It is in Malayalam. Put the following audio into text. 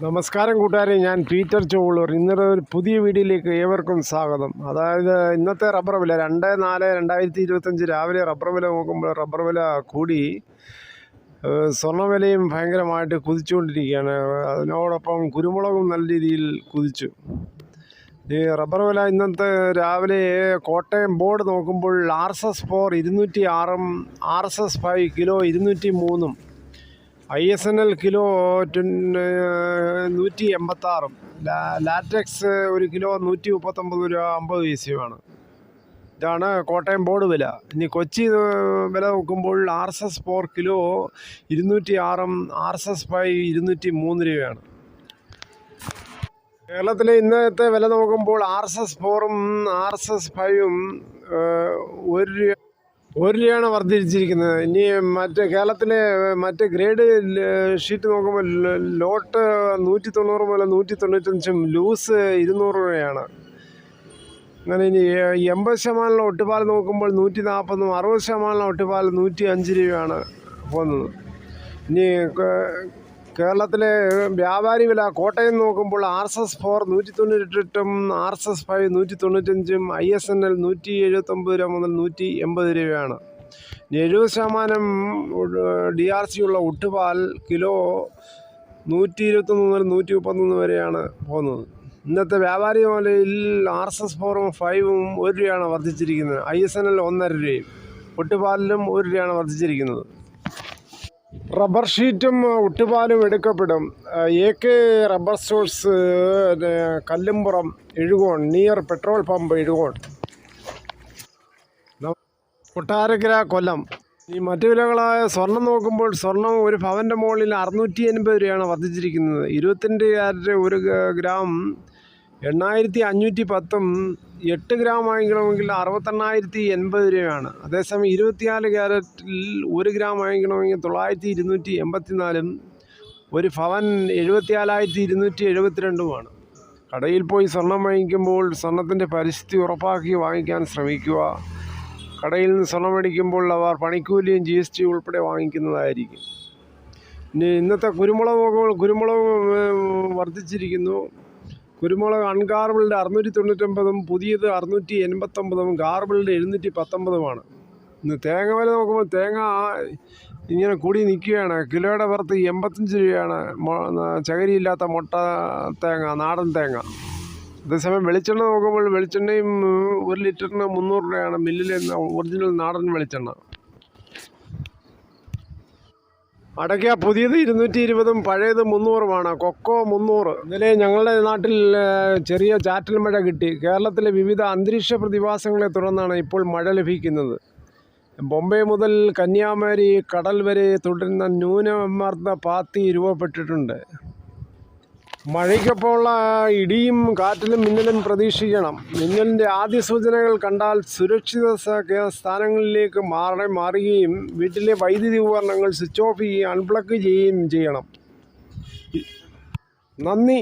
നമസ്കാരം കൂട്ടുകാരെ, ഞാൻ പീറ്റർ ചോളൂർ. ഇന്നത്തെ ഒരു പുതിയ വീഡിയോയിലേക്ക് ഏവർക്കും സ്വാഗതം. അതായത് ഇന്നത്തെ റബ്ബർ വില 2/4/2025 രാവിലെ റബ്ബർ വില നോക്കുമ്പോൾ റബ്ബർ വില കൂടി, സ്വർണ്ണവിലയും ഭയങ്കരമായിട്ട് കുതിച്ചുകൊണ്ടിരിക്കുകയാണ്. അതിനോടൊപ്പം കുരുമുളകും നല്ല രീതിയിൽ കുതിച്ചു. ഈ റബ്ബർ വില ഇന്നത്തെ രാവിലെ കോട്ടയം ബോർഡ് നോക്കുമ്പോൾ RSS 4 206, RSS 5 kilo 203, ISNL kilo 186, latex 1 kilo 139 രൂപ 50 പൈസയുമാണ്. ഇതാണ് കോട്ടയം ബോർഡ് വില. ഇനി കൊച്ചി വില നോക്കുമ്പോൾ RSS 4 കിലോ 206, RSS 5 203 രൂപയാണ്. കേരളത്തിലെ ഇന്നത്തെ വില നോക്കുമ്പോൾ RSS 4-ഉം RSS 5-ഉം 1 രൂപയാണ് വർദ്ധിച്ചിരിക്കുന്നത്. ഇനി കേരളത്തിലെ മറ്റ് ഗ്രേഡ് ഷീറ്റ് നോക്കുമ്പോൾ ലോട്ട് 190 മുതൽ 195, ലൂസ് 200 രൂപയാണ്. അങ്ങനെ ഇനി 80% ഒട്ടുപാൽ നോക്കുമ്പോൾ 140, 60% ഒട്ടുപാൽ 105 രൂപയാണ് പോകുന്നത്. ഇനി കേരളത്തിലെ വ്യാപാരി വില കോട്ടയം നോക്കുമ്പോൾ RSS 4 198, RSS 5 195, ISNL 179 രൂപ മുതൽ 180 രൂപയാണ്. 70% DRC ഉള്ള ഒട്ടുപാൽ കിലോ 121 മുതൽ 133 വരെയാണ് പോകുന്നത്. ഇന്നത്തെ വ്യാപാരി വിലയിൽ RSS 4-ഉം 5-ഉം 1 രൂപയാണ് വർദ്ധിച്ചിരിക്കുന്നത്. ISNL 1.5 രൂപയും, ഒട്ടുപാലിലും 1 രൂപയാണ് വർദ്ധിച്ചിരിക്കുന്നത്. റബ്ബർ ഷീറ്റും ഒട്ടുപാലും എടുക്കപ്പെടും. AK rubber stores, Kallumpuram, Ezhukone, near petrol pump Ezhukone, Kottarakkara, Kollam. ഈ മറ്റു വിലകളായ സ്വർണം നോക്കുമ്പോൾ സ്വർണം ഒരു പവൻ്റെ മുകളിൽ 680 രൂപയാണ് വർദ്ധിച്ചിരിക്കുന്നത്. 22 ക്യാരറ്റ് 1 ഗ്രാം 8510, 8 ഗ്രാം വാങ്ങിക്കണമെങ്കിൽ 6880 രൂപയാണ്. അതേസമയം 24 ക്യാരറ്റിൽ 1 ഗ്രാം വാങ്ങിക്കണമെങ്കിൽ 9284, ഒരു പവൻ 74,272. കടയിൽ പോയി സ്വർണം വാങ്ങിക്കുമ്പോൾ സ്വർണത്തിൻ്റെ പരിസ്ഥിതി ഉറപ്പാക്കി വാങ്ങിക്കാൻ ശ്രമിക്കുക. കടയിൽ നിന്ന് സ്വർണം മേടിക്കുമ്പോൾ അവർ പണിക്കൂലിയും GST ഉൾപ്പെടെ വാങ്ങിക്കുന്നതായിരിക്കും. ഇനി ഇന്നത്തെ കുരുമുളക് നോക്കുമ്പോൾ കുരുമുളക് വർദ്ധിച്ചിരിക്കുന്നു. കുരുമുളക് അൺഗാർബിൾഡ് 699, പുതിയത് 689, ഗാർബിൾഡ് 719. ഇന്ന് തേങ്ങ വില നോക്കുമ്പോൾ തേങ്ങ ഇങ്ങനെ കൂടി നിൽക്കുകയാണ്. കിലോയുടെ പുറത്ത് 85 രൂപയാണ് ചകരിയില്ലാത്ത മൊട്ട തേങ്ങ, നാടൻ തേങ്ങ. അതേസമയം വെളിച്ചെണ്ണ നോക്കുമ്പോൾ വെളിച്ചെണ്ണയും 1 ലിറ്ററിന് 300 രൂപയാണ്, മില്ലിലെ ഒറിജിനൽ നാടൻ വെളിച്ചെണ്ണ. അടയ്ക്ക പുതിയത് 220, പഴയത് 300-മാണ്. കൊക്കോ 300. ഇന്നലെ ഞങ്ങളുടെ നാട്ടിൽ ചെറിയ ചാറ്റൽ മഴ കിട്ടി. കേരളത്തിലെ വിവിധ അന്തരീക്ഷ പ്രതിഭാസങ്ങളെ തുടർന്നാണ് ഇപ്പോൾ മഴ ലഭിക്കുന്നത്. ബോംബെ മുതൽ കന്യാകുമാരി കടൽ വരെ തുടരുന്ന ന്യൂനമർദ്ദ പാത്തി രൂപപ്പെട്ടിട്ടുണ്ട്. മഴയ്ക്കൊപ്പമുള്ള ഇടിയും കാറ്റിലും മിന്നലും പ്രതീക്ഷിക്കണം. മിന്നലിൻ്റെ ആദ്യ സൂചനകൾ കണ്ടാൽ സുരക്ഷിത സ്ഥാനങ്ങളിലേക്ക് മാറുകയും വീട്ടിലെ വൈദ്യുതി ഉപകരണങ്ങൾ സ്വിച്ച് ഓഫ് ചെയ്യുകയും അൺപ്ലഗ് ചെയ്യുകയും ചെയ്യണം. നന്ദി.